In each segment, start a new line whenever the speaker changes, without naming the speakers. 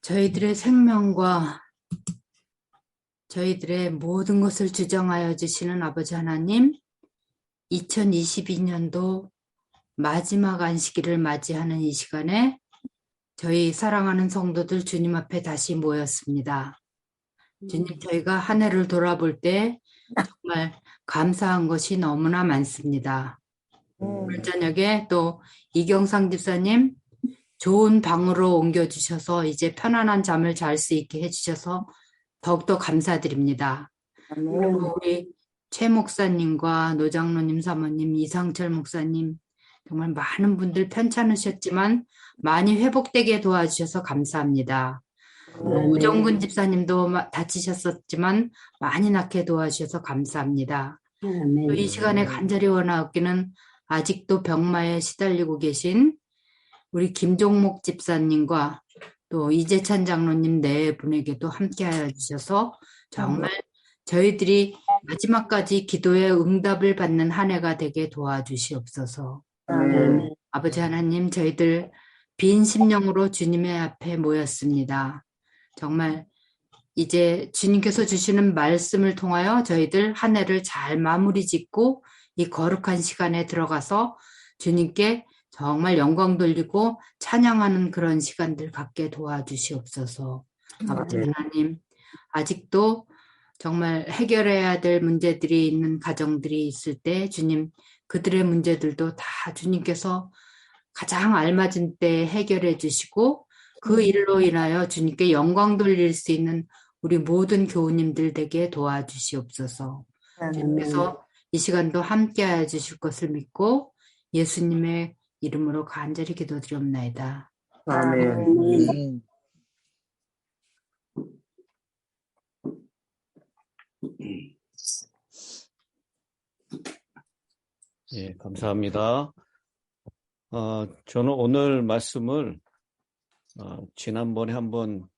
저희들의 생명과 저희들의 모든 것을 주정하여 주시는 아버지 하나님, 2022년도 마지막 안식일을 맞이하는 이 시간에 저희 사랑하는 성도들 주님 앞에 다시 모였습니다. 주님, 저희가 한 해를 돌아볼 때 정말 감사한 것이 너무나 많습니다. 오늘 저녁에 또 이경상 집사님 좋은 방으로 옮겨주셔서 이제 편안한 잠을 잘 수 있게 해주셔서 더욱더 감사드립니다. 그리고 우리 최 목사님과 노장로님 사모님, 이상철 목사님 정말 많은 분들 편찮으셨지만 많이 회복되게 도와주셔서 감사합니다. 오정근 집사님도 다치셨었지만 많이 낫게 도와주셔서 감사합니다. 또 이 시간에 간절히 원하옵기는 아직도 병마에 시달리고 계신 우리 김종목 집사님과 또 이재찬 장로님 네 분에게도 함께하여 주셔서 정말 저희들이 마지막까지 기도의 응답을 받는 한 해가 되게 도와주시옵소서. 아버지 하나님, 저희들 빈 심령으로 주님의 앞에 모였습니다. 정말 이제 주님께서 주시는 말씀을 통하여 저희들 한 해를 잘 마무리 짓고 이 거룩한 시간에 들어가서 주님께 정말 영광 돌리고 찬양하는 그런 시간들 갖게 도와주시옵소서. 아버지 하나님, 아직도 정말 해결해야 될 문제들이 있는 가정들이 있을 때 주님, 그들의 문제들도 다 주님께서 가장 알맞은 때 해결해 주시고 그 일로 인하여 주님께 영광 돌릴 수 있는 우리 모든 교우님들 되게 도와주시옵소서. 주님께서 이 시간도 함께하여 주실 것을 믿고 예수님의 이름으로 간절히 기도드리옵나이다.
아멘.
예, 감사합니다. 저는 오늘 말씀을 지난번에 한번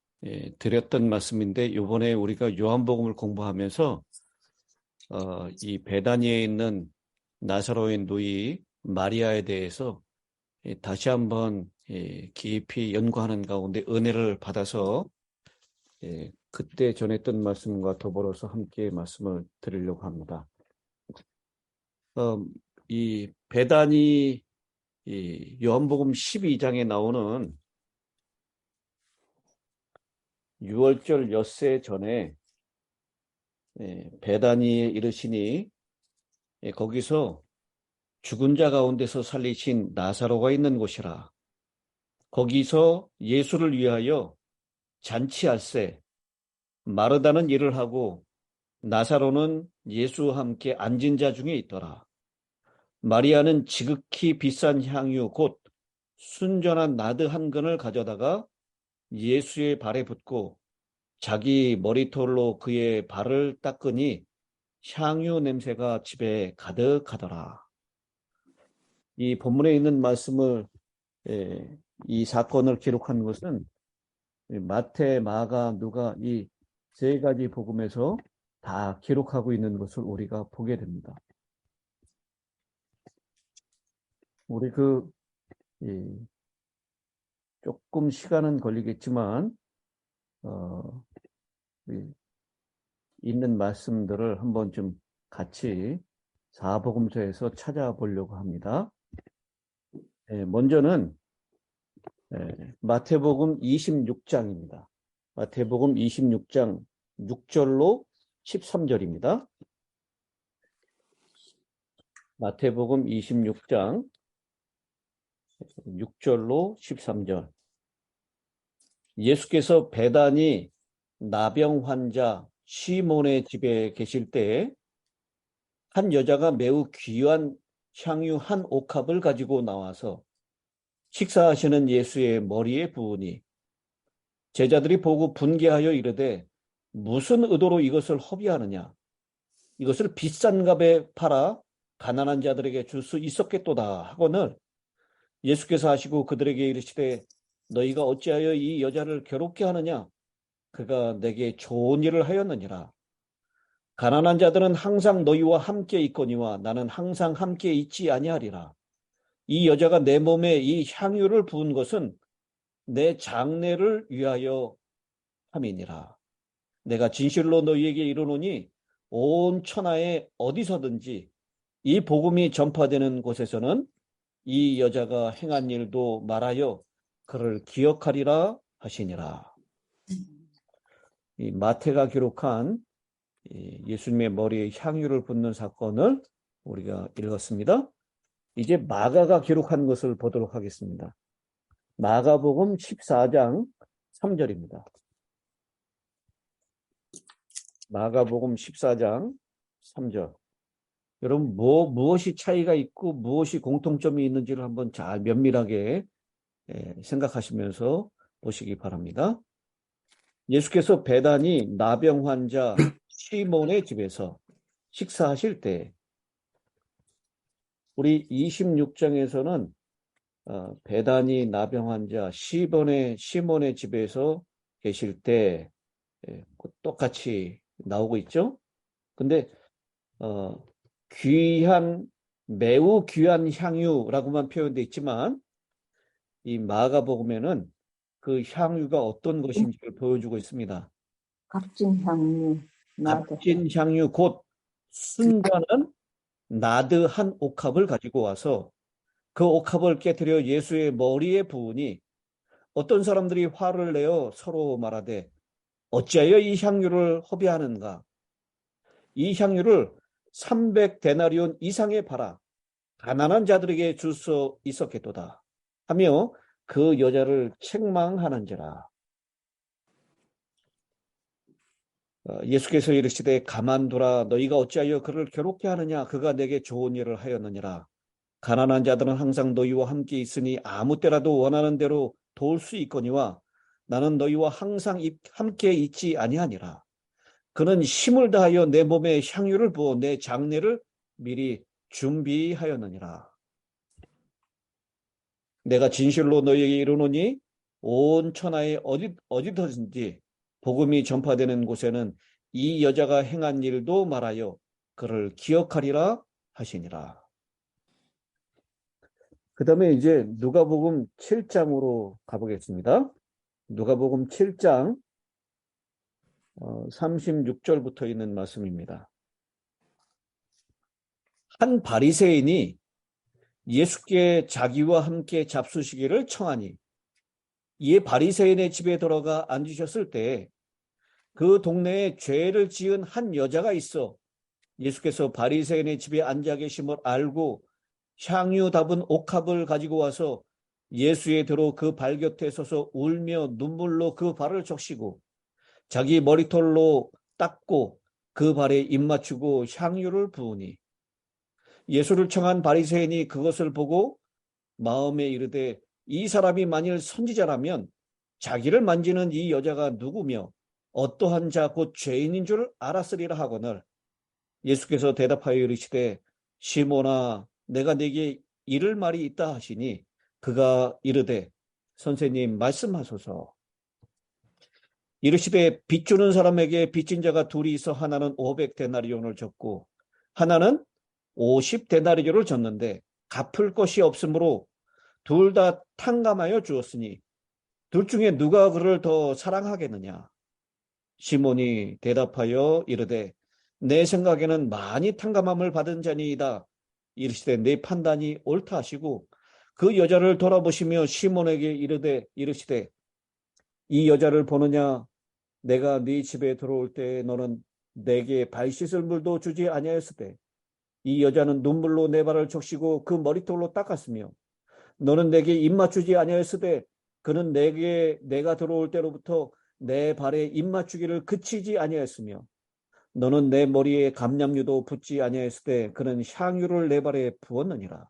드렸던 말씀인데 이번에 우리가 요한복음을 공부하면서 이 베다니에 있는 나사로의 누이 마리아에 대해서 다시 한번 깊이 연구하는 가운데 은혜를 받아서 그때 전했던 말씀과 더불어서 함께 말씀을 드리려고 합니다. 이 베다니 이 요한복음 12장에 나오는 유월절 엿새 전에 베다니에 이르시니 거기서 죽은 자 가운데서 살리신 나사로가 있는 곳이라. 거기서 예수를 위하여 잔치할세 마르다는 일을 하고 나사로는 예수와 함께 앉은 자 중에 있더라. 마리아는 지극히 비싼 향유 곧 순전한 나드 한 근을 가져다가 예수의 발에 붓고 자기 머리털로 그의 발을 닦으니 향유 냄새가 집에 가득하더라. 이 본문에 있는 말씀을 이 사건을 기록한 것은 마태, 마가, 누가 이 세 가지 복음에서 다 기록하고 있는 것을 우리가 보게 됩니다. 우리 조금 시간은 걸리겠지만 있는 말씀들을 한번 좀 같이 사복음서에서 찾아보려고 합니다. 먼저는 마태복음 26장입니다. 마태복음 26장 6절로 13절입니다. 마태복음 26장 6절로 13절. 예수께서 베다니 나병 환자 시몬의 집에 계실 때에 한 여자가 매우 귀한 향유 한 옥합을 가지고 나와서 식사하시는 예수의 머리에 부으니 제자들이 보고 분개하여 이르되 무슨 의도로 이것을 허비하느냐? 이것을 비싼 값에 팔아 가난한 자들에게 줄 수 있었겠도다 하거늘 예수께서 하시고 그들에게 이르시되 너희가 어찌하여 이 여자를 괴롭게 하느냐? 그가 내게 좋은 일을 하였느니라. 가난한 자들은 항상 너희와 함께 있거니와 나는 항상 함께 있지 아니하리라. 이 여자가 내 몸에 이 향유를 부은 것은 내 장래를 위하여 함이니라. 내가 진실로 너희에게 이르노니 온 천하에 어디서든지 이 복음이 전파되는 곳에서는 이 여자가 행한 일도 말하여 그를 기억하리라 하시니라. 이 마태가 기록한 예수님의 머리에 향유를 붓는 사건을 우리가 읽었습니다. 이제 마가가 기록한 것을 보도록 하겠습니다. 마가복음 14장 3절입니다. 마가복음 14장 3절. 여러분 무엇이 차이가 있고 무엇이 공통점이 있는지를 한번 잘 면밀하게 생각하시면서 보시기 바랍니다. 예수께서 베다니 나병 환자 시몬의 집에서 식사하실 때, 우리 26장에서는 베다니 나병 환자 시몬의 집에서 계실 때 똑같이 나오고 있죠. 근데 매우 귀한 향유라고만 표현되어 있지만 이 마가복음에는 그 향유가 어떤 것인지를 보여주고 있습니다.
값진 향유, 나드.
값진 향유 곧 순전한 나드 한 옥합을 가지고 와서 그 옥합을 깨뜨려 예수의 머리에 부으니 어떤 사람들이 화를 내어 서로 말하되 어찌하여 이 향유를 허비하는가? 이 향유를 300데나리온 이상에 팔아 가난한 자들에게 줄 수 있었겠도다 하며 그 여자를 책망하는지라. 예수께서 이르시되 가만두라. 너희가 어찌하여 그를 괴롭게 하느냐? 그가 내게 좋은 일을 하였느니라. 가난한 자들은 항상 너희와 함께 있으니 아무 때라도 원하는 대로 도울 수 있거니와 나는 너희와 항상 함께 있지 아니하니라. 그는 힘을 다하여 내 몸에 향유를 부어 내 장례를 미리 준비하였느니라. 내가 진실로 너희에게 이르노니 온 천하에 어디든지 복음이 전파되는 곳에는 이 여자가 행한 일도 말하여 그를 기억하리라 하시니라. 그 다음에 이제 누가복음 7장으로 가보겠습니다. 누가복음 7장 36절부터 있는 말씀입니다. 한 바리새인이 예수께 자기와 함께 잡수시기를 청하니 이에 바리새인의 집에 들어가 앉으셨을 때 그 동네에 죄를 지은 한 여자가 있어 예수께서 바리새인의 집에 앉아 계심을 알고 향유 담은 옥합을 가지고 와서 예수의 뒤로 그 발 곁에 서서 울며 눈물로 그 발을 적시고 자기 머리털로 닦고 그 발에 입 맞추고 향유를 부으니 예수를 청한 바리새인이 그것을 보고 마음에 이르되 이 사람이 만일 선지자라면 자기를 만지는 이 여자가 누구며 어떠한 자 곧 죄인인 줄 알았으리라 하거늘 예수께서 대답하여 이르시되 시몬아 내가 네게 이를 말이 있다 하시니 그가 이르되 선생님 말씀하소서. 이르시되 빚 주는 사람에게 빚진 자가 둘이 있어 하나는 500데나리온을 줬고 하나는 50데나리온을 줬는데 갚을 것이 없으므로 둘 다 탕감하여 주었으니 둘 중에 누가 그를 더 사랑하겠느냐? 시몬이 대답하여 이르되 내 생각에는 많이 탕감함을 받은 자니이다. 이르시되 내 판단이 옳다 하시고 그 여자를 돌아보시며 시몬에게 이르시되 이 여자를 보느냐? 내가 네 집에 들어올 때 너는 내게 발 씻을 물도 주지 아니하였을 때 이 여자는 눈물로 내 발을 적시고 그 머리털로 닦았으며 너는 내게 입 맞추지 아니하였을 때 그는 내가 들어올 때로부터 내 발에 입 맞추기를 그치지 아니하였으며 너는 내 머리에 감람유도 붓지 아니하였을 때 그는 향유를 내 발에 부었느니라.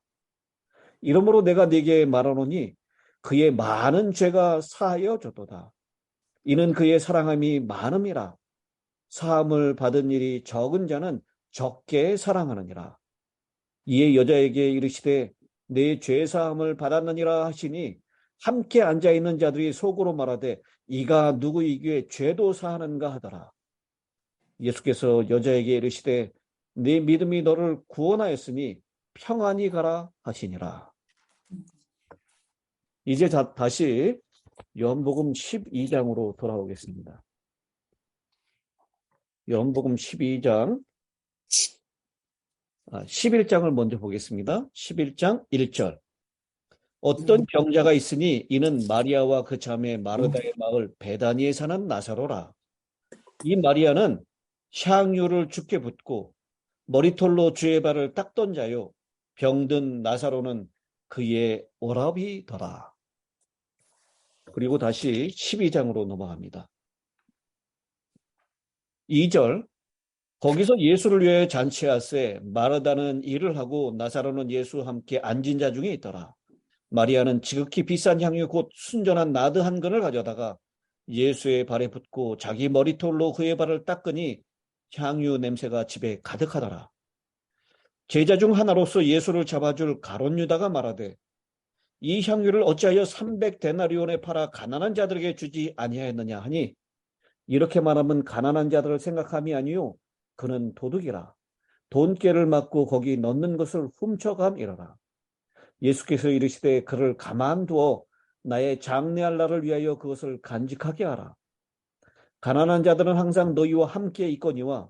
이러므로 내가 네게 말하노니 그의 많은 죄가 사하여 졌도다. 이는 그의 사랑함이 많음이라. 사함을 받은 일이 적은 자는 적게 사랑하느니라. 이에 여자에게 이르시되 내 죄사함을 받았느니라 하시니 함께 앉아있는 자들이 속으로 말하되 이가 누구이기에 죄도 사하는가 하더라. 예수께서 여자에게 이르시되 네 믿음이 너를 구원하였으니 평안히 가라 하시니라. 이제 다시 요한복음 12장으로 돌아오겠습니다. 요한복음 12장, 11장을 먼저 보겠습니다. 11장 1절. 어떤 병자가 있으니 이는 마리아와 그 자매 마르다의 마을 베다니에 사는 나사로라. 이 마리아는 향유를 주께 붓고 머리털로 주의 발을 닦던 자요. 병든 나사로는 그의 오라비더라. 그리고 다시 12장으로 넘어갑니다. 2절. 거기서 예수를 위하여 잔치하세 마르다는 일을 하고 나사로는 예수와 함께 앉은 자 중에 있더라. 마리아는 지극히 비싼 향유 곧 순전한 나드 한 근을 가져다가 예수의 발에 붓고 자기 머리털로 그의 발을 닦으니 향유 냄새가 집에 가득하더라. 제자 중 하나로서 예수를 잡아줄 가룟 유다가 말하되 이 향유를 어찌하여 300데나리온에 팔아 가난한 자들에게 주지 아니하였느냐 하니 이렇게 말하면 가난한 자들을 생각함이 아니요 그는 도둑이라. 돈깨를 맞고 거기 넣는 것을 훔쳐감이러라. 예수께서 이르시되 그를 가만두어 나의 장래할 날을 위하여 그것을 간직하게 하라. 가난한 자들은 항상 너희와 함께 있거니와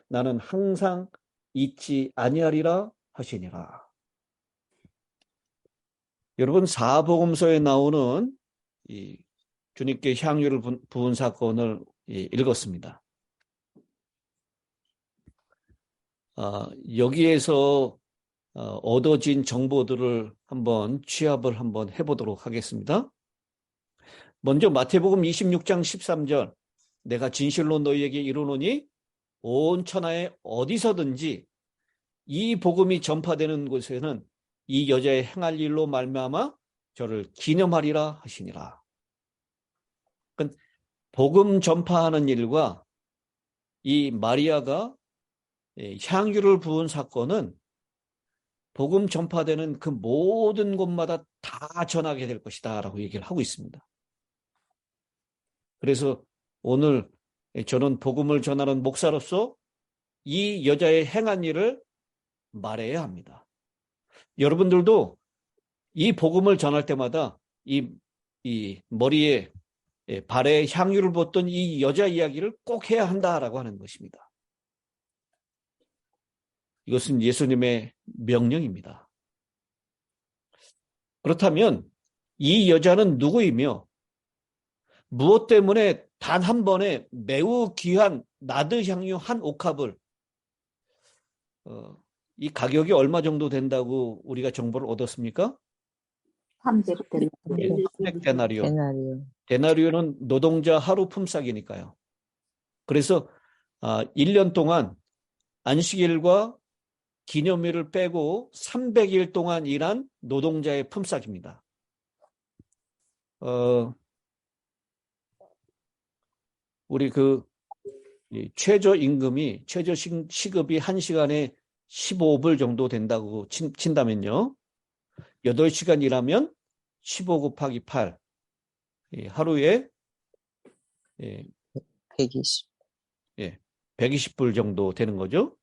나는 항상 있지 아니하리라 하시니라. 여러분, 사복음서에 나오는 이 주님께 향유를 부은 사건을 읽었습니다. 여기에서 얻어진 정보들을 취합을 한번 해보도록 하겠습니다. 먼저 마태복음 26장 13절. 내가 진실로 너희에게 이르노니 온 천하에 어디서든지 이 복음이 전파되는 곳에는 이 여자의 행할 일로 말미암아 저를 기념하리라 하시니라. 그러니까 복음 전파하는 일과 이 마리아가 향유를 부은 사건은 복음 전파되는 그 모든 곳마다 다 전하게 될 것이다 라고 얘기를 하고 있습니다. 그래서 오늘 저는 복음을 전하는 목사로서 이 여자의 행한 일을 말해야 합니다. 여러분들도 이 복음을 전할 때마다 이 머리에 발에 향유를 붓던 이 여자 이야기를 꼭 해야 한다라고 하는 것입니다. 이것은 예수님의 명령입니다. 그렇다면 이 여자는 누구이며 무엇 때문에 단 한 번에 매우 귀한 나드 향유 한 옥합을 이 가격이 얼마 정도 된다고 우리가 정보를 얻었습니까?
300데나리온.
300데나리온. 데나리온은 노동자 하루 품삯이니까요. 그래서 1년 동안 안식일과 기념일을 빼고 300일 동안 일한 노동자의 품삯입니다. 우리 최저 시급이 1시간에 15불 정도 된다고 친다면요. 8시간 일하면 15 곱하기 8. 하루에
120.
120불 정도 되는 거죠.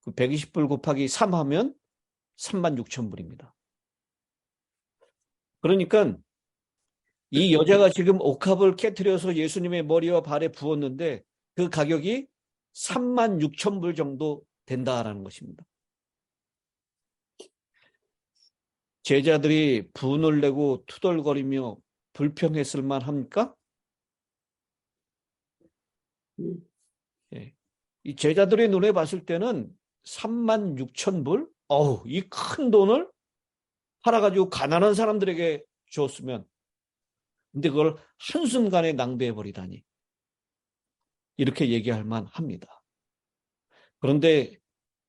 120불 곱하기 3 하면 36,000불입니다. 그러니까 이 여자가 지금 옥합을 깨트려서 예수님의 머리와 발에 부었는데 그 가격이 36,000불 정도 된다라는 것입니다. 제자들이 분을 내고 투덜거리며 불평했을 만합니까? 이 제자들의 눈에 봤을 때는 36,000불? 이 큰 돈을 팔아가지고 가난한 사람들에게 줬으면, 근데 그걸 한순간에 낭비해버리다니. 이렇게 얘기할 만합니다. 그런데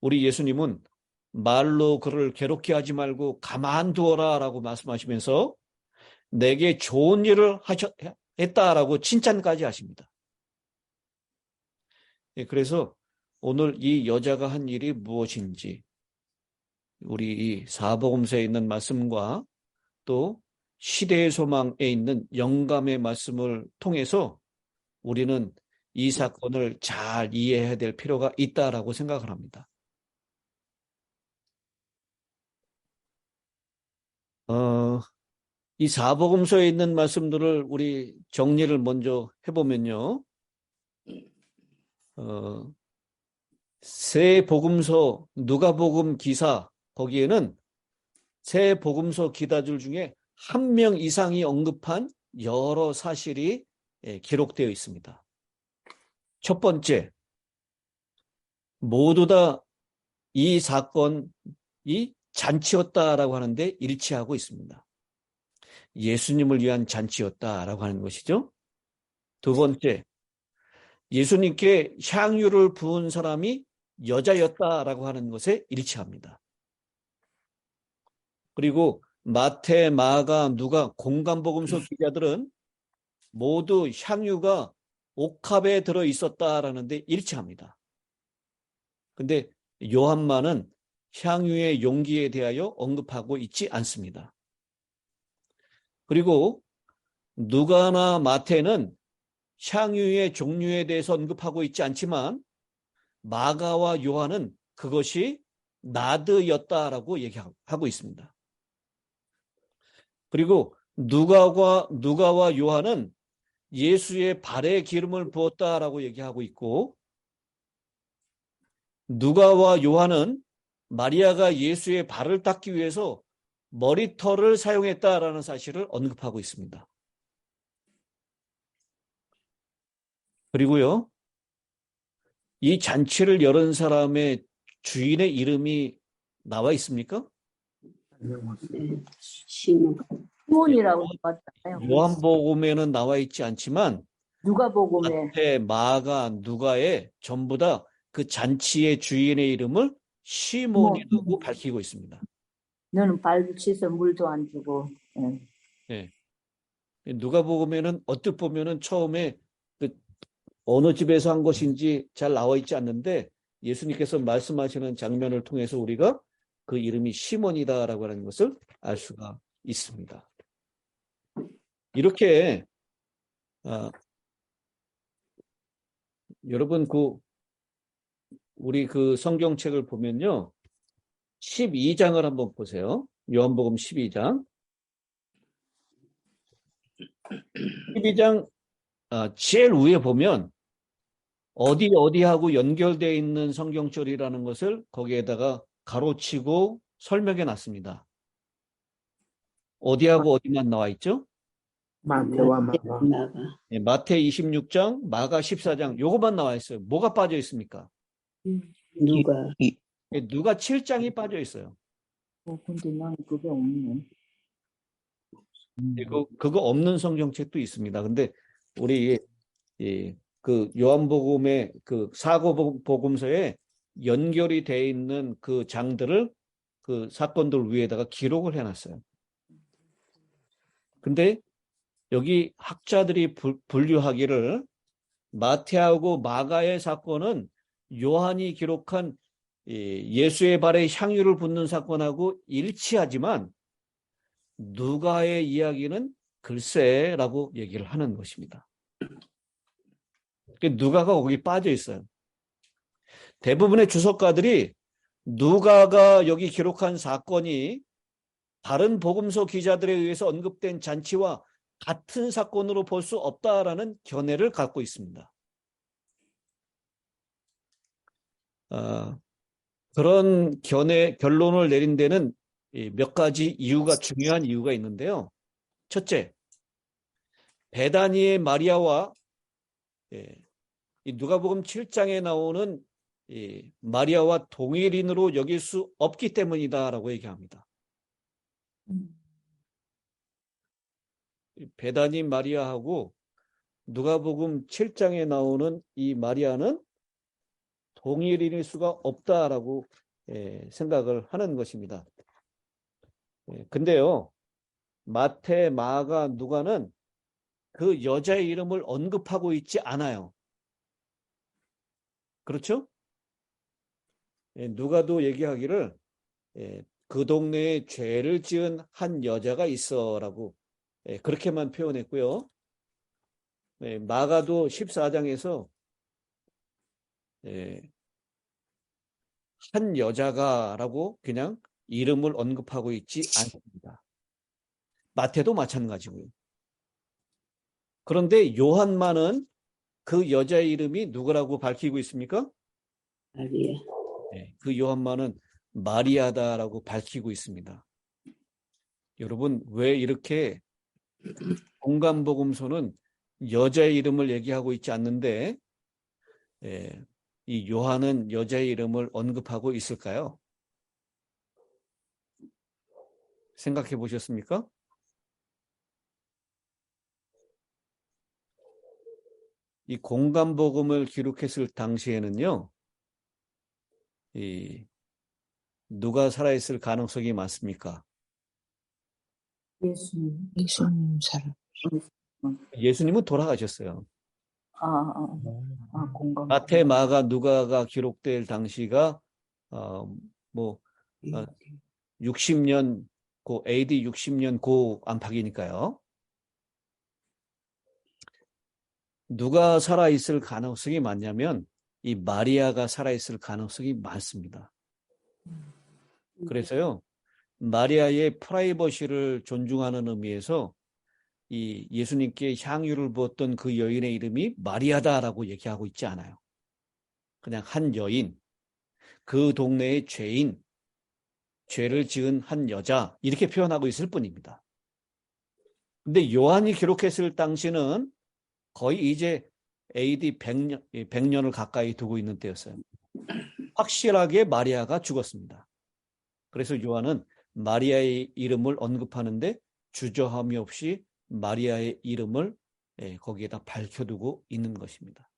우리 예수님은 말로 그를 괴롭게 하지 말고 가만두어라 라고 말씀하시면서 내게 좋은 일을 했다라고 칭찬까지 하십니다. 그래서 오늘 이 여자가 한 일이 무엇인지 우리 이 사복음서에 있는 말씀과 또 시대의 소망에 있는 영감의 말씀을 통해서 우리는 이 사건을 잘 이해해야 될 필요가 있다라고 생각을 합니다. 이 사복음서에 있는 말씀들을 우리 정리를 먼저 해보면요. 세 복음서, 누가복음, 기사, 거기에는 세 복음서 기자들 중에 한 명 이상이 언급한 여러 사실이 기록되어 있습니다. 첫 번째, 모두 다 이 사건이 잔치였다라고 하는데 일치하고 있습니다. 예수님을 위한 잔치였다라고 하는 것이죠. 두 번째, 예수님께 향유를 부은 사람이 여자였다라고 하는 것에 일치합니다. 그리고 마태, 마가, 누가 공간복음서 기자들은 모두 향유가 옥합에 들어 있었다라는 데 일치합니다. 근데 요한만은 향유의 용기에 대하여 언급하고 있지 않습니다. 그리고 누가나 마태는 향유의 종류에 대해서 언급하고 있지 않지만 마가와 요한은 그것이 나드였다라고 얘기하고 있습니다. 그리고 누가와 요한은 예수의 발에 기름을 부었다라고 얘기하고 있고, 누가와 요한은 마리아가 예수의 발을 닦기 위해서 머리털을 사용했다라는 사실을 언급하고 있습니다. 그리고요, 이 잔치를 열은 사람의 주인의 이름이 나와 있습니까?
네. 시몬이라고 나왔잖아요.
요한복음에는 나와 있지 않지만
누가복음에
마태, 마가, 누가에 전부 다 그 잔치의 주인의 이름을 시몬이라고 밝히고 있습니다.
너는 발 씻어 물도 안 주고.
예. 누가복음에는 어떻게 보면은 처음에 그 어느 집에서 한 것인지 잘 나와 있지 않는데 예수님께서 말씀하시는 장면을 통해서 우리가 그 이름이 시몬이다라고 하는 것을 알 수가 있습니다. 이렇게 여러분 우리 그 성경책을 보면요. 12장을 한번 보세요. 요한복음 12장. 12장 제일 위에 보면 어디하고 연결되어 있는 성경절이라는 것을 거기에다가 가로치고 설명해 놨습니다. 어디하고 어디만 나와 있죠?
마태와 마가.
네, 마태 26장, 마가 14장 요것만 나와 있어요. 뭐가 빠져 있습니까? 누가 7장이 빠져 있어요.
근데 난 그게 없네.
그거 없는 성경책도 있습니다. 근데 우리 그 요한복음의 그 사도복음서에 연결이 되어 있는 그 장들을 그 사건들 위에다가 기록을 해놨어요. 근데 여기 학자들이 분류하기를 마태하고 마가의 사건은 요한이 기록한 예수의 발에 향유를 붓는 사건하고 일치하지만 누가의 이야기는 글쎄라고 얘기를 하는 것입니다. 누가가 거기 빠져 있어요. 대부분의 주석가들이 누가가 여기 기록한 사건이 다른 복음서 기자들에 의해서 언급된 잔치와 같은 사건으로 볼 수 없다라는 견해를 갖고 있습니다. 그런 결론을 내린 데는 몇 가지 중요한 이유가 있는데요. 첫째, 베다니의 마리아와 누가복음 7장에 나오는 마리아와 동일인으로 여길 수 없기 때문이다라고 얘기합니다. 베다니 마리아하고 누가복음 7장에 나오는 이 마리아는 동일인일 수가 없다라고 생각을 하는 것입니다. 근데요, 마태, 마가, 누가는 그 여자의 이름을 언급하고 있지 않아요. 그렇죠? 누가도 얘기하기를 그 동네에 죄를 지은 한 여자가 있어라고 그렇게만 표현했고요. 마가도 14장에서 한 여자가라고 그냥 이름을 언급하고 있지 않습니다. 마태도 마찬가지고요. 그런데 요한만은 그 여자의 이름이 누구라고 밝히고 있습니까?
마리아.
네, 그 요한만은 마리아다라고 밝히고 있습니다. 여러분, 왜 이렇게 공간복음서는 여자의 이름을 얘기하고 있지 않는데 이 요한은 여자의 이름을 언급하고 있을까요? 생각해 보셨습니까? 이 공간복음을 기록했을 당시에는요, 누가 살아있을 가능성이 많습니까?
예수님.
예수님 살아.
예수님은 돌아가셨어요.
공감.
마태, 마가, 누가가 기록될 당시가 뭐 60년 AD 60년 고 안팎이니까요. 누가 살아있을 가능성이 많냐면 이 마리아가 살아있을 가능성이 많습니다. 그래서요, 마리아의 프라이버시를 존중하는 의미에서 이 예수님께 향유를 부었던 그 여인의 이름이 마리아다라고 얘기하고 있지 않아요. 그냥 한 여인, 그 동네의 죄인, 죄를 지은 한 여자 이렇게 표현하고 있을 뿐입니다. 근데 요한이 기록했을 당시는 거의 이제 AD 100년을 가까이 두고 있는 때였어요. 확실하게 마리아가 죽었습니다. 그래서 요한은 마리아의 이름을 언급하는데 주저함이 없이 마리아의 이름을 거기에다 밝혀두고 있는 것입니다.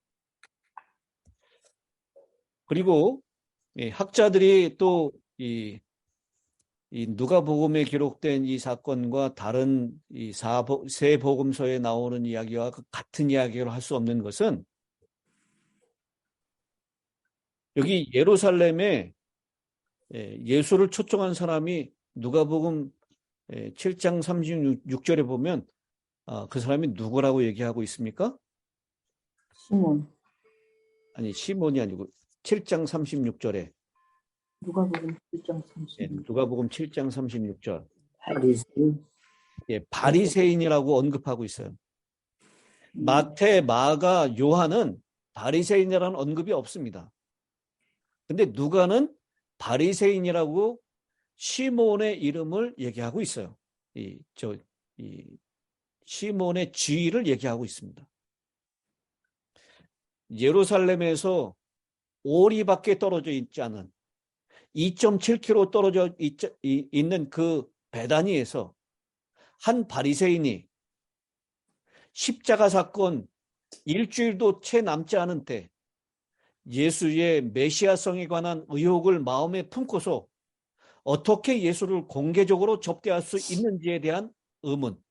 그리고 학자들이 또 이 누가복음에 기록된 이 사건과 다른 이 세 복음서에 나오는 이야기와 같은 이야기를 할 수 없는 것은 여기 예루살렘에 예수를 초청한 사람이 누가복음 7장 36절에 보면 그 사람이 누구라고 얘기하고 있습니까?
시몬.
아니, 시몬이 아니고 7장 36절에
누가복음 7장 30.
누가복음 7장 36절
바리새인.
바리새인이라고 언급하고 있어요. 마태, 마가, 요한은 바리새인이라는 언급이 없습니다. 근데 누가는 바리새인이라고 시몬의 이름을 얘기하고 있어요. 이 시몬의 지위를 얘기하고 있습니다. 예루살렘에서 오리밖에 떨어져 있지 않은 2.7km 떨어져 있는 그 베다니에서 한 바리새인이 십자가 사건 일주일도 채 남지 않은 때 예수의 메시아성에 관한 의혹을 마음에 품고서 어떻게 예수를 공개적으로 접대할 수 있는지에 대한 의문,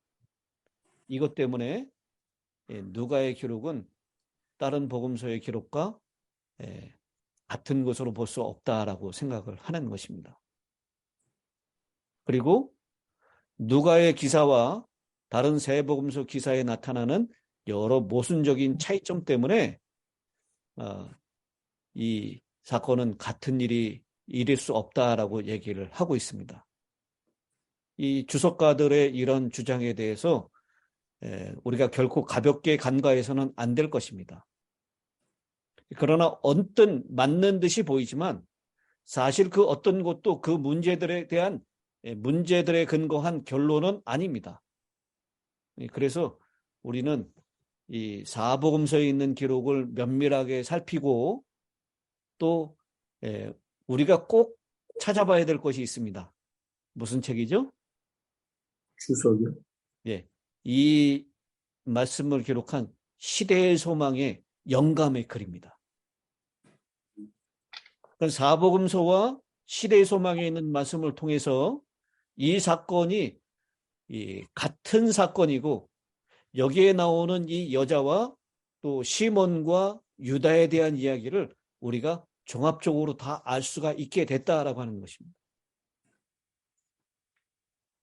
이것 때문에 누가의 기록은 다른 복음서의 기록과 같은 것으로 볼 수 없다라고 생각을 하는 것입니다. 그리고 누가의 기사와 다른 세 복음서 기사에 나타나는 여러 모순적인 차이점 때문에 이 사건은 같은 일이 일일 수 없다라고 얘기를 하고 있습니다. 이 주석가들의 이런 주장에 대해서 우리가 결코 가볍게 간과해서는 안 될 것입니다. 그러나 언뜻 맞는 듯이 보이지만 사실 그 어떤 것도 그 문제들에 대한 문제들에 근거한 결론은 아닙니다. 그래서 우리는 이 사복음서에 있는 기록을 면밀하게 살피고 또 우리가 꼭 찾아봐야 될 것이 있습니다. 무슨 책이죠?
주석이요.
이 말씀을 기록한 시대의 소망의 영감의 글입니다. 사복음서와 시대의 소망에 있는 말씀을 통해서 이 사건이 같은 사건이고 여기에 나오는 이 여자와 또 시몬과 유다에 대한 이야기를 우리가 종합적으로 다 알 수가 있게 됐다라고 하는 것입니다.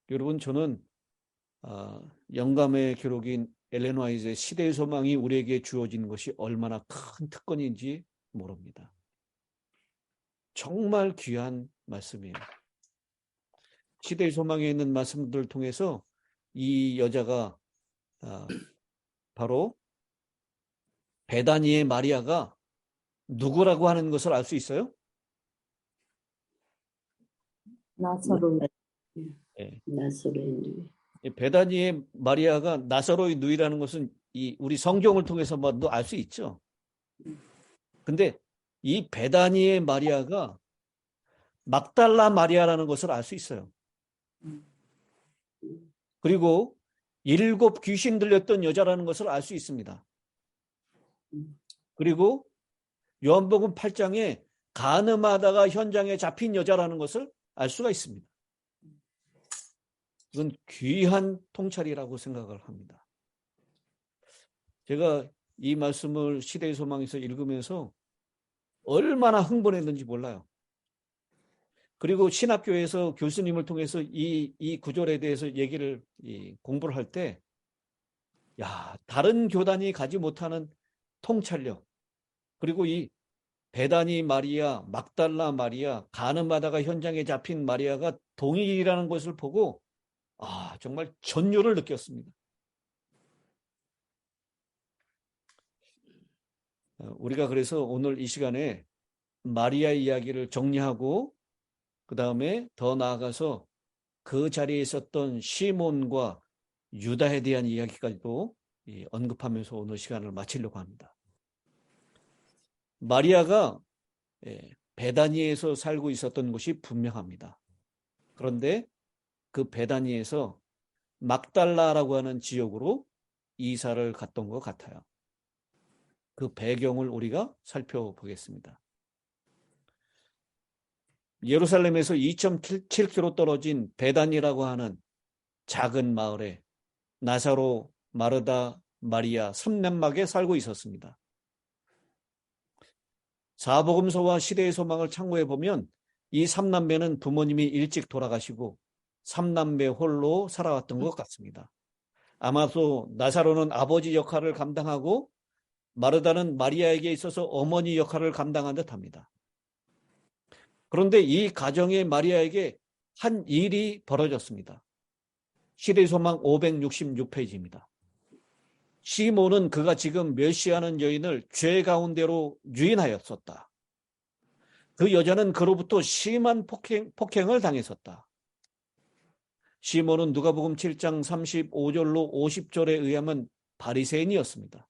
여러분, 저는 영감의 기록인 엘렌 화이트의 시대의 소망이 우리에게 주어진 것이 얼마나 큰 특권인지 모릅니다. 정말 귀한 말씀이에요. 시대의 소망에 있는 말씀들을 통해서 이 여자가 바로 베다니의 마리아가 누구라고 하는 것을 알 수 있어요?
나사로
예.
나사로의 누이.
이 베다니의 마리아가 나사로의 누이라는 것은 우리 성경을 통해서만도 알 수 있죠. 근데 이 베다니의 마리아가 막달라 마리아라는 것을 알 수 있어요. 그리고 7 귀신 들렸던 여자라는 것을 알 수 있습니다. 그리고 요한복음 8장에 가늠하다가 현장에 잡힌 여자라는 것을 알 수가 있습니다. 이건 귀한 통찰이라고 생각을 합니다. 제가 이 말씀을 시대의 소망에서 읽으면서 얼마나 흥분했는지 몰라요. 그리고 신학교에서 교수님을 통해서 이 구절에 대해서 얘기를 공부를 할 때, 다른 교단이 가지 못하는 통찰력, 그리고 이 베다니 마리아, 막달라 마리아, 가늠하다가 현장에 잡힌 마리아가 동일이라는 것을 보고 정말 전율을 느꼈습니다. 우리가 그래서 오늘 이 시간에 마리아 이야기를 정리하고 그 다음에 더 나아가서 그 자리에 있었던 시몬과 유다에 대한 이야기까지도 언급하면서 오늘 시간을 마치려고 합니다. 마리아가 베다니에서 살고 있었던 것이 분명합니다. 그런데 그 베다니에서 막달라라고 하는 지역으로 이사를 갔던 것 같아요. 그 배경을 우리가 살펴보겠습니다. 예루살렘에서 2.7km 떨어진 베단이라고 하는 작은 마을에 나사로, 마르다, 마리아 3남매가 살고 있었습니다. 사복음서와 시대의 소망을 참고해 보면 이 3남매는 부모님이 일찍 돌아가시고 3남매 홀로 살아왔던 것 같습니다. 아마도 나사로는 아버지 역할을 감당하고 마르다는 마리아에게 있어서 어머니 역할을 감당한 듯합니다. 그런데 이 가정의 마리아에게 한 일이 벌어졌습니다. 시대의 소망 566페이지입니다. 시몬은 그가 지금 멸시하는 여인을 죄 가운데로 유인하였었다. 그 여자는 그로부터 심한 폭행을 당했었다. 시몬은 누가복음 7장 35절로 50절에 의하면 바리새인이었습니다.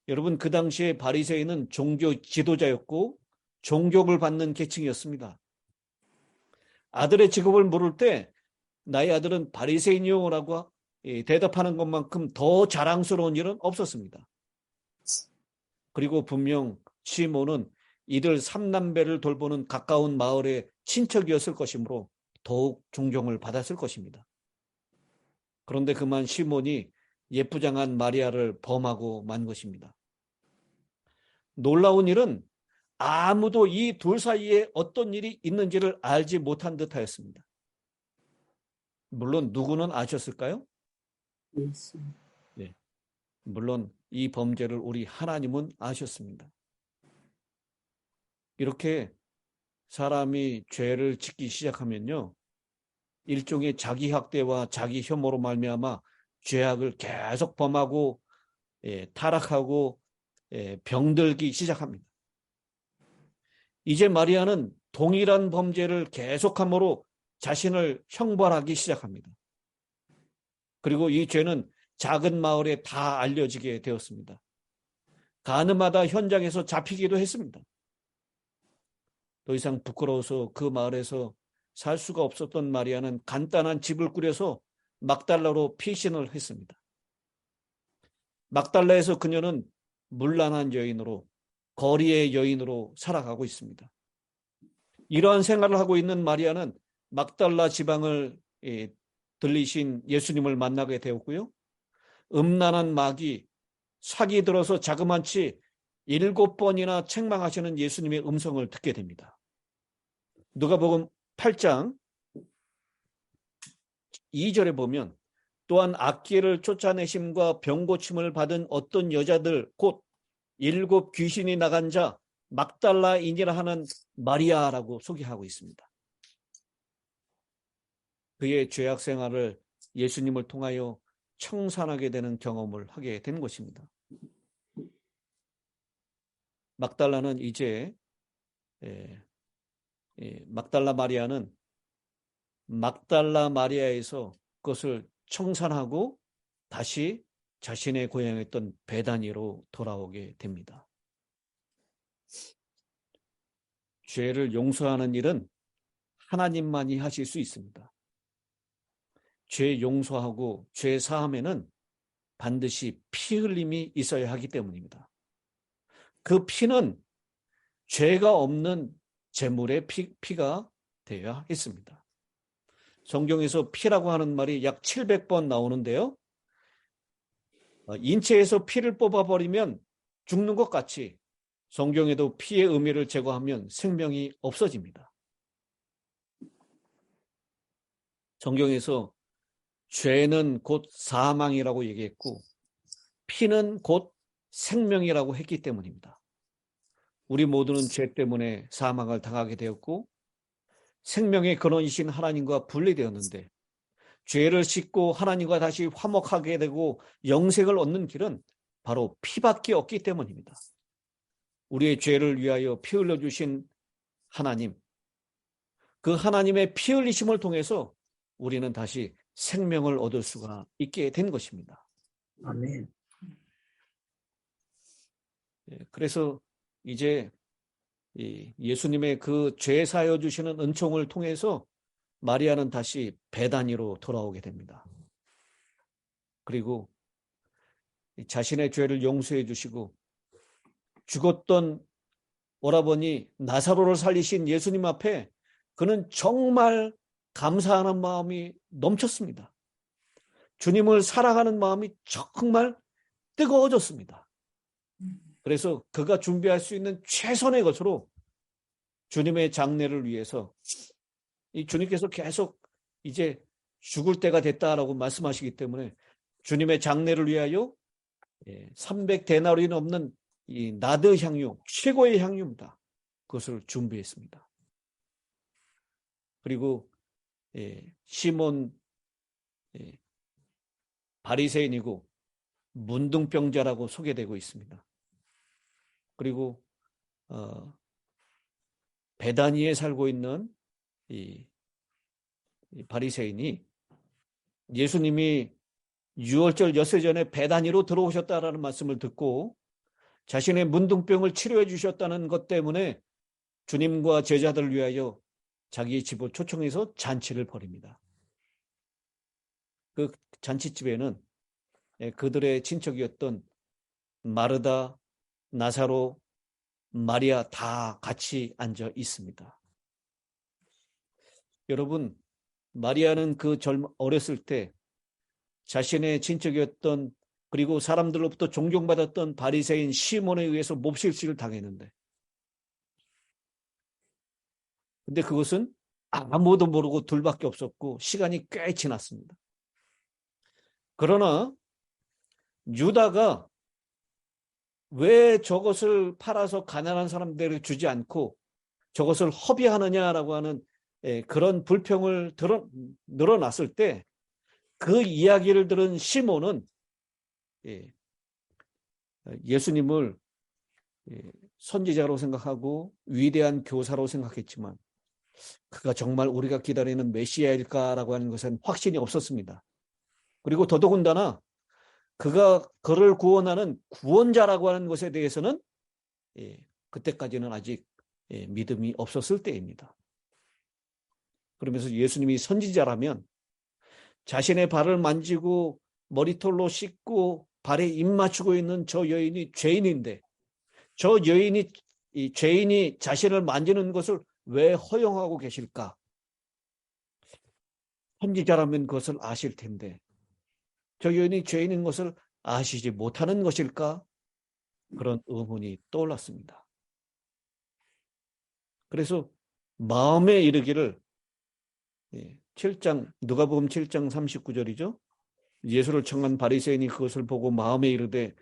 여러분, 그 당시에 바리새인은 종교 지도자였고 종교를 받는 계층이었습니다. 아들의 직업을 물을 때 나의 아들은 바리새인이요라고 대답하는 것만큼 더 자랑스러운 일은 없었습니다. 그리고 분명 시몬은 이들 3남매를 돌보는 가까운 마을의 친척이었을 것이므로 더욱 존경을 받았을 것입니다. 그런데 그만 시몬이 예쁘장한 마리아를 범하고 만 것입니다. 놀라운 일은 아무도 이 둘 사이에 어떤 일이 있는지를 알지 못한 듯하였습니다. 물론 누구는 아셨을까요?
예수.
네. 물론 이 범죄를 우리 하나님은 아셨습니다. 이렇게 사람이 죄를 짓기 시작하면요, 일종의 자기 학대와 자기 혐오로 말미암아 죄악을 계속 범하고 타락하고 병들기 시작합니다. 이제 마리아는 동일한 범죄를 계속함으로 자신을 형벌하기 시작합니다. 그리고 이 죄는 작은 마을에 다 알려지게 되었습니다. 가늠하다 현장에서 잡히기도 했습니다. 더 이상 부끄러워서 그 마을에서 살 수가 없었던 마리아는 간단한 집을 꾸려서 막달라로 피신을 했습니다. 막달라에서 그녀는 문란한 여인으로, 거리의 여인으로 살아가고 있습니다. 이러한 생활을 하고 있는 마리아는 막달라 지방을 들리신 예수님을 만나게 되었고요. 음란한 마귀, 사기 들어서 자그마치 7번이나 책망하시는 예수님의 음성을 듣게 됩니다. 누가복음 8장 2절에 보면 또한 악기를 쫓아내심과 병고침을 받은 어떤 여자들 곧 7 귀신이 나간 자 막달라인이라 하는 마리아라고 소개하고 있습니다. 그의 죄악 생활을 예수님을 통하여 청산하게 되는 경험을 하게 된 것입니다. 막달라는 이제 막달라 마리아는 막달라 마리아에서 그것을 청산하고 다시 자신의 고향이었던 베다니로 돌아오게 됩니다. 죄를 용서하는 일은 하나님만이 하실 수 있습니다. 죄 용서하고 죄 사함에는 반드시 피 흘림이 있어야 하기 때문입니다. 그 피는 죄가 없는 제물의 피가 되어야 했습니다. 성경에서 피라고 하는 말이 약 700번 나오는데요. 인체에서 피를 뽑아버리면 죽는 것 같이 성경에도 피의 의미를 제거하면 생명이 없어집니다. 성경에서 죄는 곧 사망이라고 얘기했고 피는 곧 생명이라고 했기 때문입니다. 우리 모두는 죄 때문에 사망을 당하게 되었고 생명의 근원이신 하나님과 분리되었는데 죄를 씻고 하나님과 다시 화목하게 되고 영생을 얻는 길은 바로 피밖에 없기 때문입니다. 우리의 죄를 위하여 피 흘려주신 하나님, 그 하나님의 피 흘리심을 통해서 우리는 다시 생명을 얻을 수가 있게 된 것입니다.
아멘.
그래서 이제 예수님의 그 죄 사여 주시는 은총을 통해서 마리아는 다시 베다니로 돌아오게 됩니다. 그리고 자신의 죄를 용서해 주시고 죽었던 오라버니 나사로를 살리신 예수님 앞에 그는 정말 감사하는 마음이 넘쳤습니다. 주님을 사랑하는 마음이 정말 뜨거워졌습니다. 그래서 그가 준비할 수 있는 최선의 것으로 주님의 장례를 위해서 이 주님께서 계속 이제 죽을 때가 됐다라고 말씀하시기 때문에 주님의 장례를 위하여 300데나리온 넘는 이 나드 향유, 최고의 향유입니다. 그것을 준비했습니다. 그리고 시몬 바리새인이고 문둥병자라고 소개되고 있습니다. 그리고 베다니에 살고 있는 이 바리새인이 예수님이 유월절 엿새 전에 베다니로 들어오셨다라는 말씀을 듣고 자신의 문둥병을 치료해 주셨다는 것 때문에 주님과 제자들을 위하여 자기 집을 초청해서 잔치를 벌입니다. 그 잔치집에는 그들의 친척이었던 마르다, 나사로, 마리아 다 같이 앉아 있습니다. 여러분, 마리아는 그 어렸을 때 자신의 친척이었던 그리고 사람들로부터 존경받았던 바리새인 시몬에 의해서 몹실시를 당했는데 근데 그것은 아무도 모르고 둘밖에 없었고 시간이 꽤 지났습니다. 그러나 유다가 왜 저것을 팔아서 가난한 사람들에게 주지 않고 저것을 허비하느냐라고 하는 그런 불평을 늘어났을 때 그 이야기를 들은 시몬은 예수님을 선지자로 생각하고 위대한 교사로 생각했지만 그가 정말 우리가 기다리는 메시아일까라고 하는 것은 확신이 없었습니다. 그리고 더더군다나 그가 그를 구원하는 구원자라고 하는 것에 대해서는 그때까지는 아직 믿음이 없었을 때입니다. 그러면서 예수님이 선지자라면 자신의 발을 만지고 머리털로 씻고 발에 입 맞추고 있는 저 여인이 죄인인데 저 여인이 이 죄인이 자신을 만지는 것을 왜 허용하고 계실까? 선지자라면 그것을 아실 텐데 저 여인이 죄인인 것을 아시지 못하는 것일까? 그런 의문이 떠올랐습니다. 그래서 마음에 이르기를 7장 누가복음 7장 39절이죠. 예수를 청한 바리새인이 그것을 보고 마음에 이르되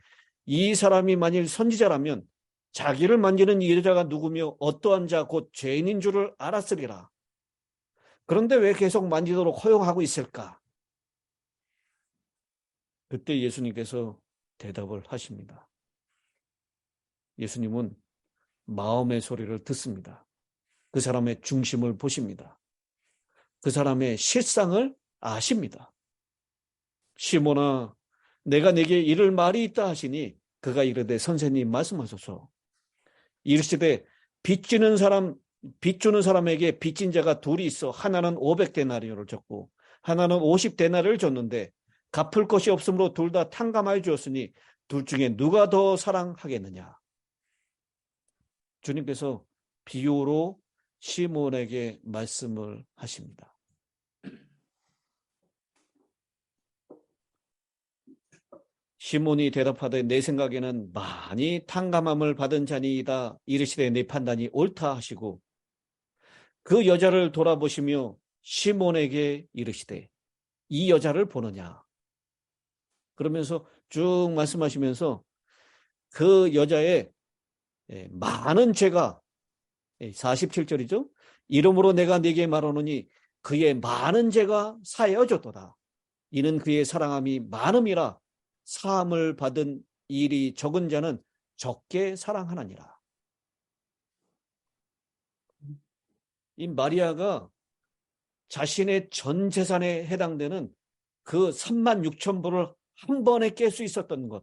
이 사람이 만일 선지자라면 자기를 만지는 이 여자가 누구며 어떠한 자 곧 죄인인 줄을 알았으리라. 그런데 왜 계속 만지도록 허용하고 있을까? 그때 예수님께서 대답을 하십니다. 예수님은 마음의 소리를 듣습니다. 그 사람의 중심을 보십니다. 그 사람의 실상을 아십니다. 시몬아, 내가 네게 이를 말이 있다 하시니 그가 이르되 선생님 말씀하소서. 이르시되 빚주는 사람에게 빚진 자가 둘이 있어 하나는 500데나리온을 줬고 하나는 50데나리온을 줬는데 갚을 것이 없으므로 둘 다 탕감하여 주었으니 둘 중에 누가 더 사랑하겠느냐. 주님께서 비유로 시몬에게 말씀을 하십니다. 시몬이 대답하되 내 생각에는 많이 탕감함을 받은 자니이다. 이르시되 내 판단이 옳다 하시고 그 여자를 돌아보시며 시몬에게 이르시되 이 여자를 보느냐. 그러면서 쭉 말씀하시면서 그 여자의 많은 죄가 47절이죠. 이러므로 내가 네게 말하노니 그의 많은 죄가 사하여졌도다. 이는 그의 사랑함이 많음이라 사함을 받은 일이 적은 자는 적게 사랑하느니라. 이 마리아가 자신의 전 재산에 해당되는 그 36,000불을 한 번에 깰 수 있었던 것,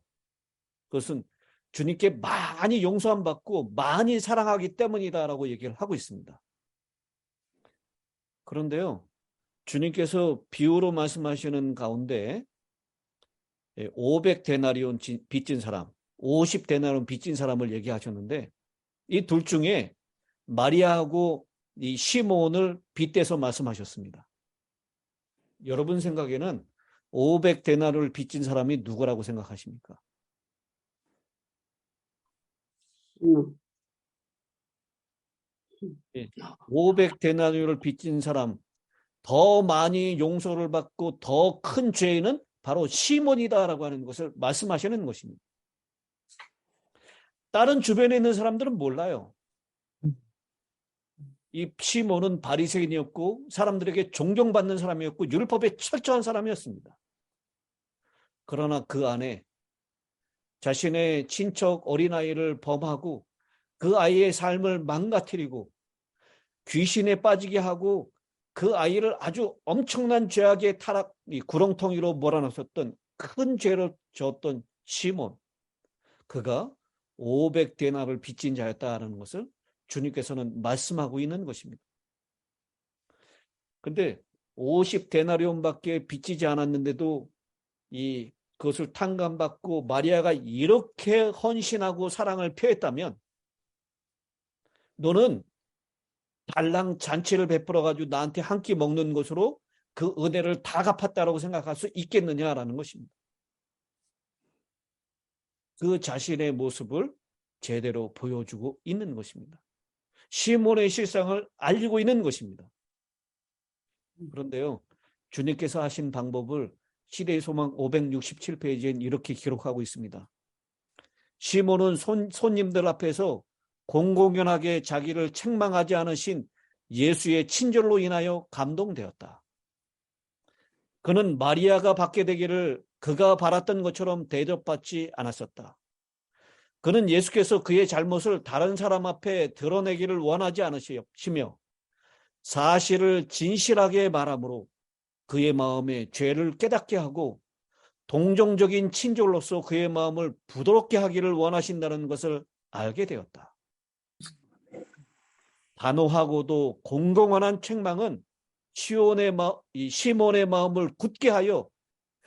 그것은 주님께 많이 용서함 받고 많이 사랑하기 때문이다라고 얘기를 하고 있습니다. 그런데요, 주님께서 비유로 말씀하시는 가운데 500데나리온 빚진 사람, 50데나리온 빚진 사람을 얘기하셨는데 이 둘 중에 마리아하고 이 시몬을 빗대서 말씀하셨습니다. 여러분 생각에는 500데나리온을 빚진 사람이 누구라고 생각하십니까? 500데나리온을 빚진 사람, 더 많이 용서를 받고 더 큰 죄인은 바로 시몬이다라고 하는 것을 말씀하시는 것입니다. 다른 주변에 있는 사람들은 몰라요. 이 시몬은 바리새인이었고 사람들에게 존경받는 사람이었고 율법에 철저한 사람이었습니다. 그러나 그 안에 자신의 친척 어린아이를 범하고 그 아이의 삶을 망가뜨리고 귀신에 빠지게 하고 그 아이를 아주 엄청난 죄악의 구렁텅이로 몰아넣었던 큰 죄를 졌던 시몬, 그가 500데나를 빚진 자였다는 것을 주님께서는 말씀하고 있는 것입니다. 그런데 50데나리온밖에 빚지지 않았는데도 그것을 탕감받고 마리아가 이렇게 헌신하고 사랑을 표했다면 너는 달랑 잔치를 베풀어가지고 나한테 한 끼 먹는 것으로 그 은혜를 다 갚았다라고 생각할 수 있겠느냐라는 것입니다. 그 자신의 모습을 제대로 보여주고 있는 것입니다. 시몬의 실상을 알리고 있는 것입니다. 그런데요, 주님께서 하신 방법을 시대의 소망 567페이지엔 이렇게 기록하고 있습니다. 시몬은 손님들 앞에서 공공연하게 자기를 책망하지 않으신 예수의 친절로 인하여 감동되었다. 그는 마리아가 받게 되기를 그가 바랐던 것처럼 대접받지 않았었다. 그는 예수께서 그의 잘못을 다른 사람 앞에 드러내기를 원하지 않으시며 사실을 진실하게 말함으로 그의 마음에 죄를 깨닫게 하고 동정적인 친절로서 그의 마음을 부드럽게 하기를 원하신다는 것을 알게 되었다. 단호하고도 공공연한 책망은 시몬의 마음을 굳게 하여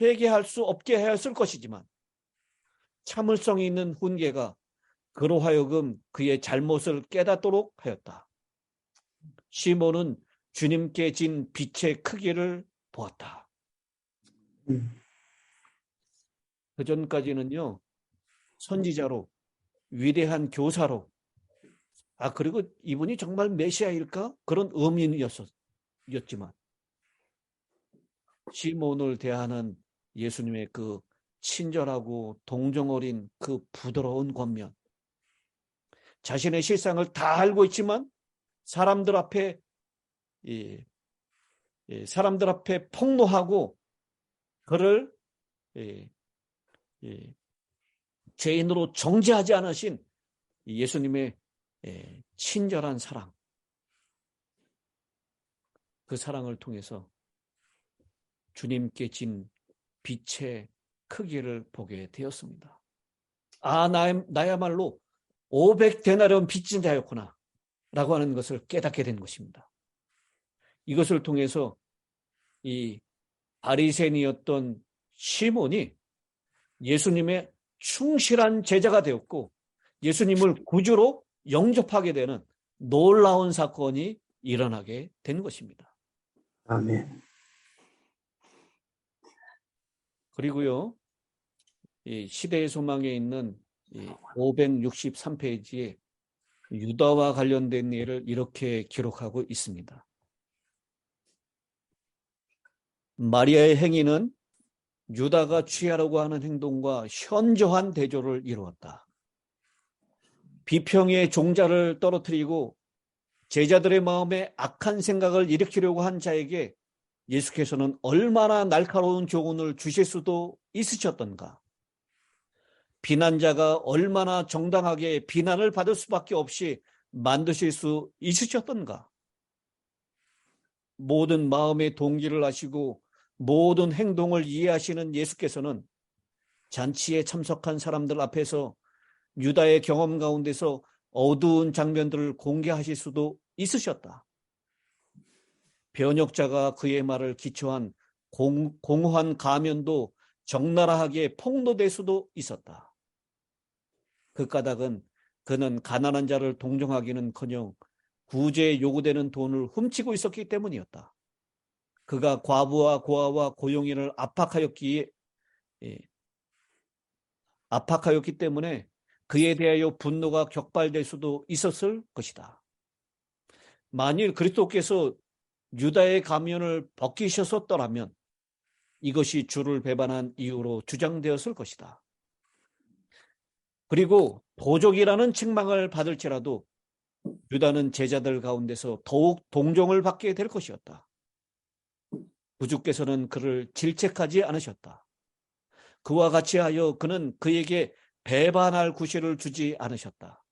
회개할 수 없게 하였을 것이지만 참을성이 있는 훈계가 그로 하여금 그의 잘못을 깨닫도록 하였다. 시몬은 주님께 진 빛의 크기를 보았다. 그 전까지는요, 선지자로, 위대한 교사로, 그리고 이분이 정말 메시아일까? 그런 의문이었지만 시몬을 대하는 예수님의 그 친절하고 동정 어린 그 부드러운 권면, 자신의 실상을 다 알고 있지만 사람들 앞에 폭로하고 그를 죄인으로 정죄하지 않으신 예수님의 친절한 사랑, 그 사랑을 통해서 주님께 진 빛의 크기를 보게 되었습니다. 아, 나야말로 500데나리온 빚진 자였구나 라고 하는 것을 깨닫게 된 것입니다. 이것을 통해서 이 바리새인이었던 시몬이 예수님의 충실한 제자가 되었고 예수님을 구주로 영접하게 되는 놀라운 사건이 일어나게 된 것입니다.
아멘.
그리고요, 이 시대의 소망에 있는 563페이지에 유다와 관련된 예를 이렇게 기록하고 있습니다. 마리아의 행위는 유다가 취하려고 하는 행동과 현저한 대조를 이루었다. 비평의 종자를 떨어뜨리고 제자들의 마음에 악한 생각을 일으키려고 한 자에게 예수께서는 얼마나 날카로운 교훈을 주실 수도 있으셨던가. 비난자가 얼마나 정당하게 비난을 받을 수밖에 없이 만드실 수 있으셨던가. 모든 마음의 동기를 아시고 모든 행동을 이해하시는 예수께서는 잔치에 참석한 사람들 앞에서 유다의 경험 가운데서 어두운 장면들을 공개하실 수도 있으셨다. 변역자가 그의 말을 기초한 공허한 가면도 적나라하게 폭로될 수도 있었다. 그 까닭은 그는 가난한 자를 동정하기는커녕 구제에 요구되는 돈을 훔치고 있었기 때문이었다. 그가 과부와 고아와 고용인을 압박하였기 때문에 그에 대하여 분노가 격발될 수도 있었을 것이다. 만일 그리스도께서 유다의 가면을 벗기셨었더라면 이것이 주를 배반한 이유로 주장되었을 것이다. 그리고 도적이라는 책망을 받을지라도 유다는 제자들 가운데서 더욱 동정을 받게 될 것이었다. 구주께서는 그를 질책하지 않으셨다. 그와 같이 하여 그는 그에게 배반할 구실을 주지 않으셨다.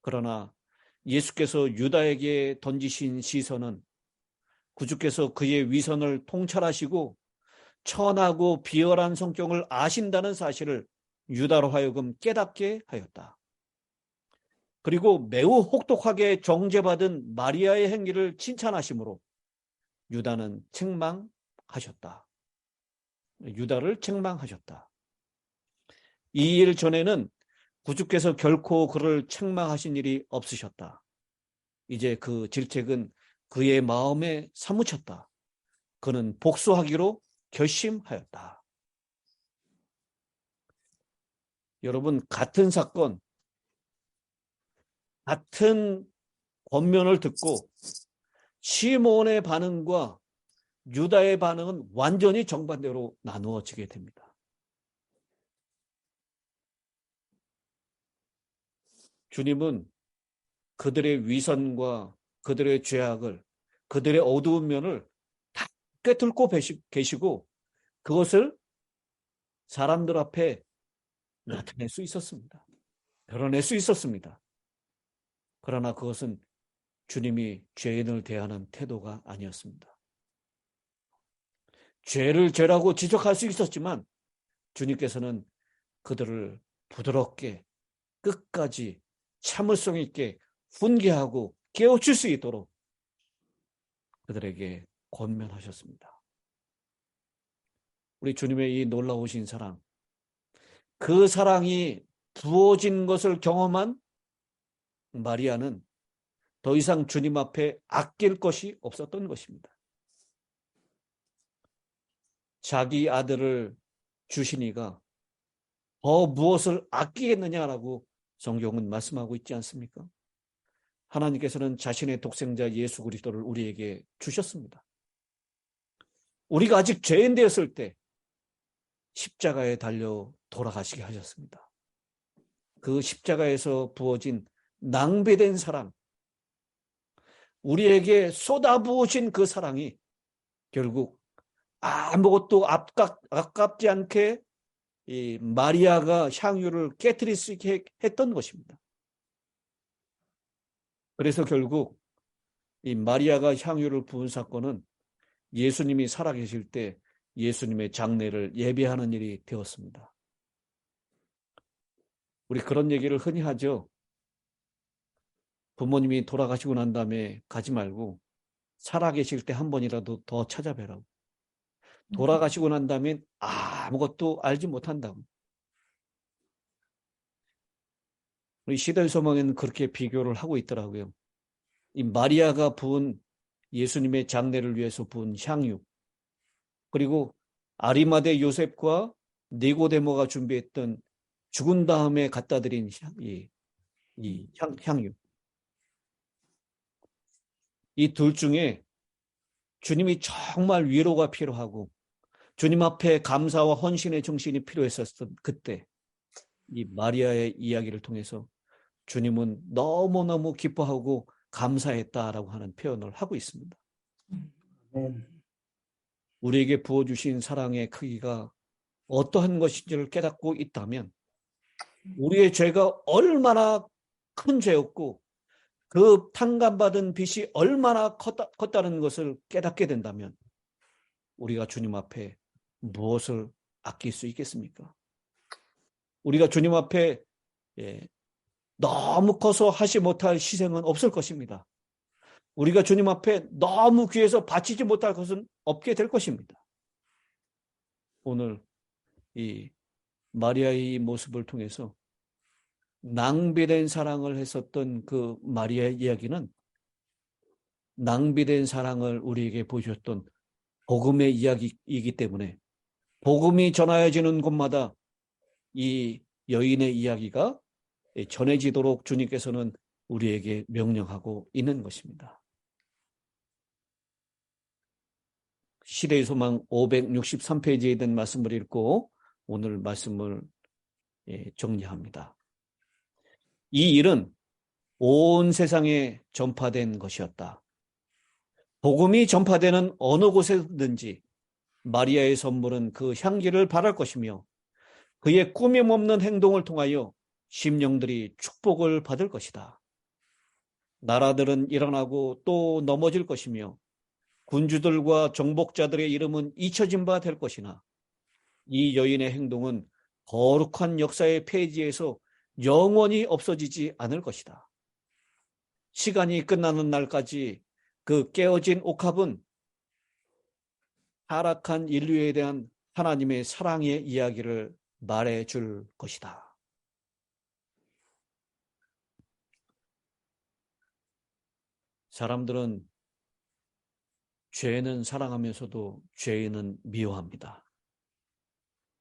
그러나 예수께서 유다에게 던지신 시선은 구주께서 그의 위선을 통찰하시고 천하고 비열한 성격을 아신다는 사실을 유다로 하여금 깨닫게 하였다. 그리고 매우 혹독하게 정죄받은 마리아의 행위를 칭찬하심으로 유다를 책망하셨다. 이 일 전에는 구주께서 결코 그를 책망하신 일이 없으셨다. 이제 그 질책은 그의 마음에 사무쳤다. 그는 복수하기로 결심하였다. 여러분, 같은 사건, 같은 권면을 듣고 시몬의 반응과 유다의 반응은 완전히 정반대로 나누어지게 됩니다. 주님은 그들의 위선과 그들의 죄악을, 그들의 어두운 면을 다 꿰뚫고 계시고 그것을 사람들 앞에 나타낼 수 있었습니다. 드러낼 수 있었습니다. 그러나 그것은 주님이 죄인을 대하는 태도가 아니었습니다. 죄를 죄라고 지적할 수 있었지만 주님께서는 그들을 부드럽게 끝까지 참을성 있게 훈계하고 깨우칠 수 있도록 그들에게 권면하셨습니다. 우리 주님의 이 놀라우신 사랑, 그 사랑이 부어진 것을 경험한 마리아는 더 이상 주님 앞에 아낄 것이 없었던 것입니다. 자기 아들을 주시니가 더 무엇을 아끼겠느냐라고 성경은 말씀하고 있지 않습니까? 하나님께서는 자신의 독생자 예수 그리스도를 우리에게 주셨습니다. 우리가 아직 죄인 되었을 때 십자가에 달려 돌아가시게 하셨습니다. 그 십자가에서 부어진 낭비된 사랑, 우리에게 쏟아부으신 그 사랑이 결국 아무것도 아깝지 않게 이 마리아가 향유를 깨뜨릴 수 있게 했던 것입니다. 그래서 결국 이 마리아가 향유를 부은 사건은 예수님이 살아계실 때 예수님의 장례를 예배하는 일이 되었습니다. 우리 그런 얘기를 흔히 하죠. 부모님이 돌아가시고 난 다음에 가지 말고 살아계실 때 한 번이라도 더 찾아뵈라고. 돌아가시고 난 다음에 아무것도 알지 못한다고. 우리 시대의 소망에는 그렇게 비교를 하고 있더라고요. 이 마리아가 부은 예수님의 장례를 위해서 부은 향유, 그리고 아리마대 요셉과 니고데모가 준비했던 죽은 다음에 갖다 드린 향유. 이 둘 중에 주님이 정말 위로가 필요하고 주님 앞에 감사와 헌신의 정신이 필요했었던 그때 이 마리아의 이야기를 통해서 주님은 너무너무 기뻐하고 감사했다라고 하는 표현을 하고 있습니다. 우리에게 부어주신 사랑의 크기가 어떠한 것인지를 깨닫고 있다면 우리의 죄가 얼마나 큰 죄였고 그 탕감받은 빚이 얼마나 컸다는 것을 깨닫게 된다면 우리가 주님 앞에 무엇을 아낄 수 있겠습니까? 우리가 주님 앞에 너무 커서 하지 못할 희생은 없을 것입니다. 우리가 주님 앞에 너무 귀해서 바치지 못할 것은 없게 될 것입니다. 오늘 이 마리아의 모습을 통해서 낭비된 사랑을 했었던 그 마리아의 이야기는 낭비된 사랑을 우리에게 보여줬던 복음의 이야기이기 때문에 복음이 전하여지는 곳마다 이 여인의 이야기가 전해지도록 주님께서는 우리에게 명령하고 있는 것입니다. 시대의 소망 563페이지에 있는 말씀을 읽고 오늘 말씀을 정리합니다. 이 일은 온 세상에 전파된 것이었다. 복음이 전파되는 어느 곳에든지 마리아의 선물은 그 향기를 발할 것이며 그의 꾸밈없는 행동을 통하여 심령들이 축복을 받을 것이다. 나라들은 일어나고 또 넘어질 것이며 군주들과 정복자들의 이름은 잊혀진 바 될 것이나 이 여인의 행동은 거룩한 역사의 페이지에서 영원히 없어지지 않을 것이다. 시간이 끝나는 날까지 그 깨어진 옥합은 타락한 인류에 대한 하나님의 사랑의 이야기를 말해줄 것이다. 사람들은 죄는 사랑하면서도 죄인은 미워합니다.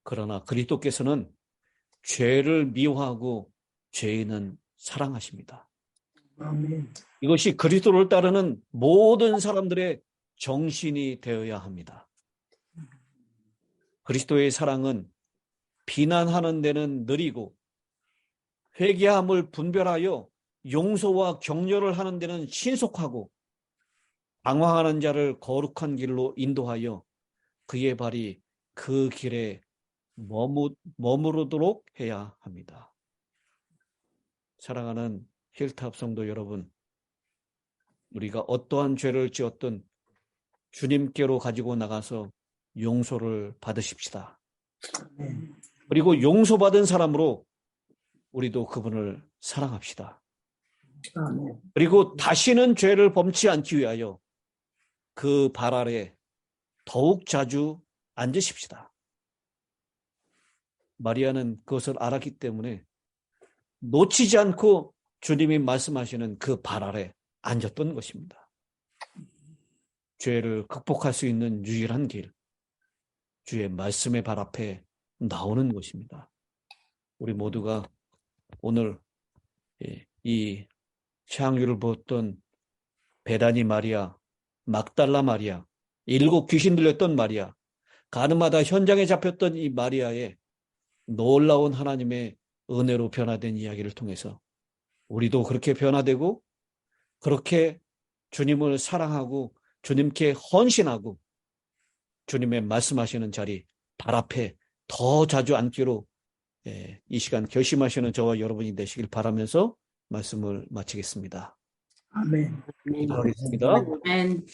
그러나 그리스도께서는 죄를 미워하고 죄인은 사랑하십니다.
아멘.
이것이 그리스도를 따르는 모든 사람들의 정신이 되어야 합니다. 그리스도의 사랑은 비난하는 데는 느리고 회개함을 분별하여 용서와 격려를 하는 데는 신속하고 방황하는 자를 거룩한 길로 인도하여 그의 발이 그 길에 머무르도록 해야 합니다. 사랑하는 힐탑 성도 여러분, 우리가 어떠한 죄를 지었든 주님께로 가지고 나가서 용서를 받으십시다. 그리고 용서받은 사람으로 우리도 그분을 사랑합시다. 그리고 다시는 죄를 범치 않기 위하여 그 발 아래 더욱 자주 앉으십시다. 마리아는 그것을 알았기 때문에 놓치지 않고 주님이 말씀하시는 그 발 아래 앉았던 것입니다. 죄를 극복할 수 있는 유일한 길, 주의 말씀의 발 앞에 나오는 것입니다. 우리 모두가 오늘 이 향유를 부었던 베다니 마리아, 막달라 마리아, 7 귀신 들렸던 마리아, 가늠하다 현장에 잡혔던 이 마리아의 놀라운 하나님의 은혜로 변화된 이야기를 통해서 우리도 그렇게 변화되고 그렇게 주님을 사랑하고 주님께 헌신하고 주님의 말씀하시는 자리 발 앞에 더 자주 앉기로 이 시간 결심하시는 저와 여러분이 되시길 바라면서 말씀을 마치겠습니다.
아멘.
기도하겠습니다.
아멘.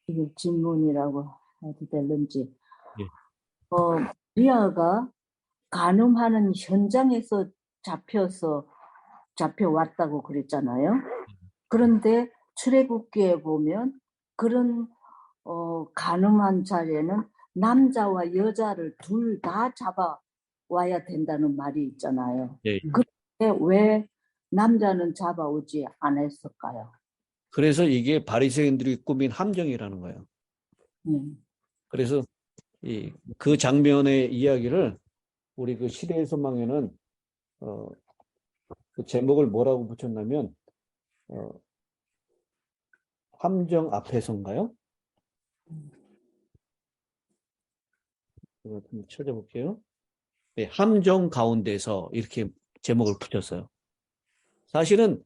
이거 질문이라고 해도 되는지.
예.
리아가 간음하는 현장에서 잡혀왔다고 그랬잖아요. 그런데 출애굽기에 보면 그런 간음한 자리에는 남자와 여자를 둘 다 잡아와야 된다는 말이 있잖아요.
예.
그런데 왜 남자는 잡아오지 않았을까요?
그래서 이게 바리새인들이 꾸민 함정이라는 거예요. 그래서 그 장면의 이야기를 우리 그 시대의 소망에는 그 제목을 뭐라고 붙였냐면 함정 앞에서인가요? 제가 좀 찾아볼게요. 네, 함정 가운데서 이렇게 제목을 붙였어요. 사실은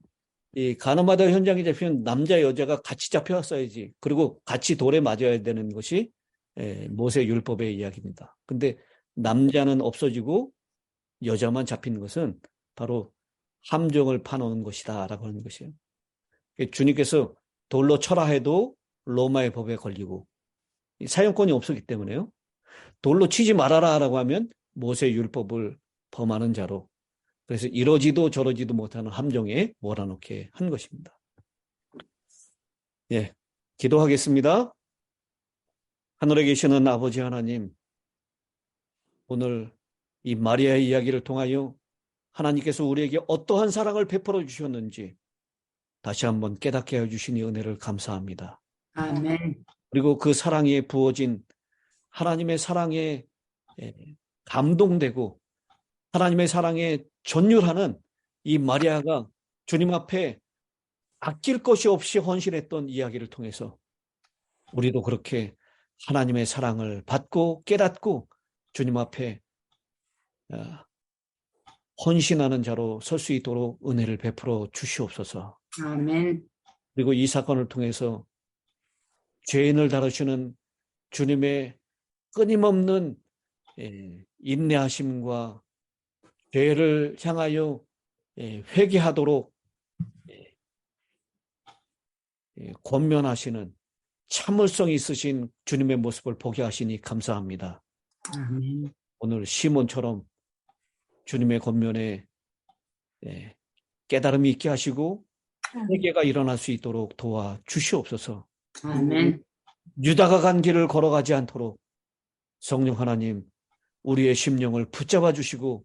이 간음하다 현장에 잡히면 남자 여자가 같이 잡혀왔어야지. 그리고 같이 돌에 맞아야 되는 것이 모세 율법의 이야기입니다. 근데 남자는 없어지고 여자만 잡힌 것은 바로 함정을 파놓은 것이다라고 하는 것이에요. 주님께서 돌로 쳐라 해도 로마의 법에 걸리고 사형권이 없었기 때문에요. 돌로 치지 말아라라고 하면 모세 율법을 범하는 자로, 그래서 이러지도 저러지도 못하는 함정에 몰아넣게 한 것입니다. 예, 기도하겠습니다. 하늘에 계시는 아버지 하나님, 오늘 이 마리아의 이야기를 통하여 하나님께서 우리에게 어떠한 사랑을 베풀어 주셨는지 다시 한번 깨닫게 해주시니 은혜를 감사합니다.
아멘.
그리고 그 사랑에 부어진 하나님의 사랑에 감동되고 하나님의 사랑에 전율하는 이 마리아가 주님 앞에 아낄 것이 없이 헌신했던 이야기를 통해서 우리도 그렇게 하나님의 사랑을 받고 깨닫고 주님 앞에 헌신하는 자로 설 수 있도록 은혜를 베풀어 주시옵소서.
아멘.
그리고 이 사건을 통해서 죄인을 다루시는 주님의 끊임없는 인내하심과 죄를 향하여 회개하도록 권면하시는 참을성 있으신 주님의 모습을 보게 하시니 감사합니다.
아멘.
오늘 시몬처럼 주님의 권면에 깨달음이 있게 하시고 회개가 일어날 수 있도록 도와주시옵소서.
아멘.
유다가 간 길을 걸어가지 않도록 성령 하나님 우리의 심령을 붙잡아 주시고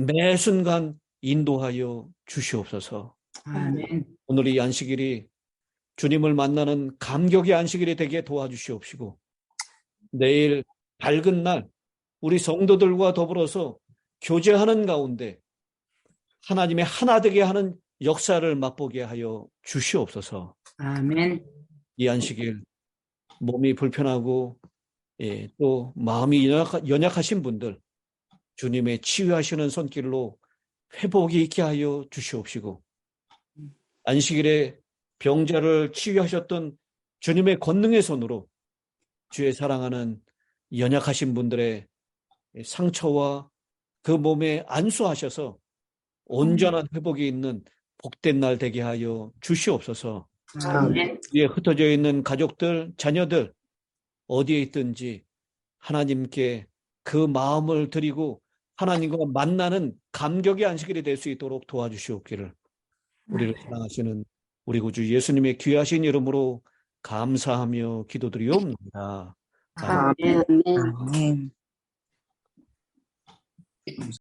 매 순간 인도하여 주시옵소서.
아멘.
오늘 이 안식일이 주님을 만나는 감격의 안식일이 되게 도와주시옵시고 내일 밝은 날 우리 성도들과 더불어서 교제하는 가운데 하나님의 하나 되게 하는 역사를 맛보게 하여 주시옵소서.
아멘.
이 안식일 몸이 불편하고 또 마음이 연약하신 분들 주님의 치유하시는 손길로 회복이 있게 하여 주시옵시고 안식일에 병자를 치유하셨던 주님의 권능의 손으로 주의 사랑하는 연약하신 분들의 상처와 그 몸에 안수하셔서 온전한 회복이 있는 복된 날 되게 하여 주시옵소서.
아멘.
위에 흩어져 있는 가족들, 자녀들 어디에 있든지 하나님께 그 마음을 드리고 하나님과 만나는 감격의 안식일이 될 수 있도록 도와주시옵기를 우리를 사랑하시는 우리 구주 예수님의 귀하신 이름으로 감사하며 기도드리옵나이다.
아멘.
아멘.
아멘.